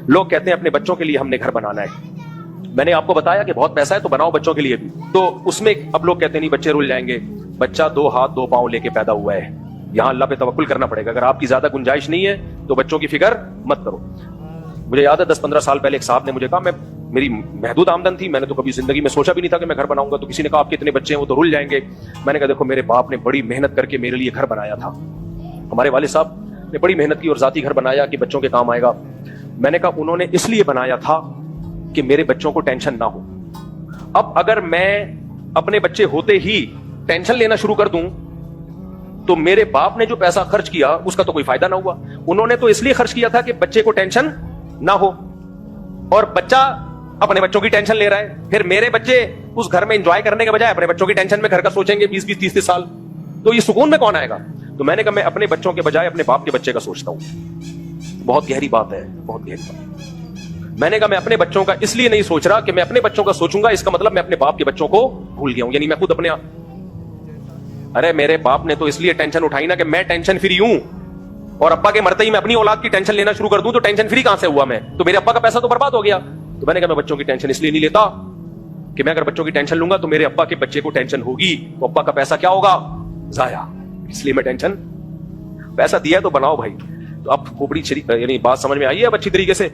لوگ کہتے ہیں اپنے بچوں کے لیے ہم نے گھر بنانا ہے. میں نے آپ کو بتایا کہ بہت پیسہ ہے تو بناؤ بچوں کے لیے بھی. تو اس میں اب لوگ کہتے ہیں نہیں بچے رول جائیں گے. بچہ 2 ہاتھ 2 پاؤں لے کے پیدا ہوا ہے, یہاں اللہ پہ توکل کرنا پڑے گا. اگر آپ کی زیادہ گنجائش نہیں ہے تو بچوں کی فکر مت کرو. مجھے یاد ہے 10-15 سال پہلے ایک صاحب نے مجھے کہا, میری محدود آمدن تھی, میں نے تو کبھی زندگی میں سوچا بھی نہیں تھا کہ میں گھر بناؤں گا. تو کسی نے کہا آپ کے اتنے بچے ہیں وہ تو رول جائیں گے. میں نے کہا دیکھو میرے باپ نے بڑی محنت کر کے میرے لیے گھر بنایا تھا, ہمارے والد صاحب نے بڑی محنت کی اور ذاتی گھر بنایا کہ بچوں کے کام آئے گا. میں نے کہا انہوں نے اس لیے بنایا تھا کہ میرے بچوں کو ٹینشن نہ ہو. اب اگر میں اپنے بچے ہوتے ہی ٹینشن لینا شروع کر دوں تو میرے باپ نے جو پیسہ خرچ کیا اس کا تو کوئی فائدہ نہ ہوا. انہوں نے تو اس لیے خرچ کیا تھا کہ بچے کو ٹینشن نہ ہو, اور بچہ اپنے بچوں کی ٹینشن لے رہا ہے. پھر میرے بچے اس گھر میں انجوائے کرنے کے بجائے اپنے بچوں کی ٹینشن میں گھر کا سوچیں گے 20-30 سال, تو یہ سکون میں کون آئے گا؟ تو میں نے کہا میں اپنے بچوں کے بجائے اپنے باپ کے بچے کا سوچتا ہوں. بہت گہری بات ہے, بہت گہری بات. میں نے کہا میں اپنے بچوں کا اس لیے نہیں سوچ رہا کہ میں اپنے بچوں کا سوچوں گا اس کا مطلب میں اپنے باپ کے بچوں کو بھول گیا ہوں. یعنی میں خود اپنے, ارے میرے باپ نے تو اس لیے ٹینشن اٹھائی نا کہ میں ٹینشن فری ہوں, اور ابا کے مرتے ہی میں اپنی اولاد کی ٹینشن لینا شروع کر دوں تو ٹینشن فری کہاں سے ہوا میں؟ تو میرے ابا کا پیسہ تو برباد ہو گیا. تو میں نے کہا میں بچوں کی ٹینشن اس لیے نہیں لیتا کہ میں اگر بچوں کی ٹینشن لوں گا تو میرے ابا کے بچے کو ٹینشن ہوگی, تو ابا کا پیسہ کیا ہوگا؟ ضائع. اس لیے میں ٹینشن, پیسہ دیا ہے تو بناؤ بھائی. تو اب کھوپڑی یعنی بات سمجھ میں آئی ہے اب اچھی طریقے سے؟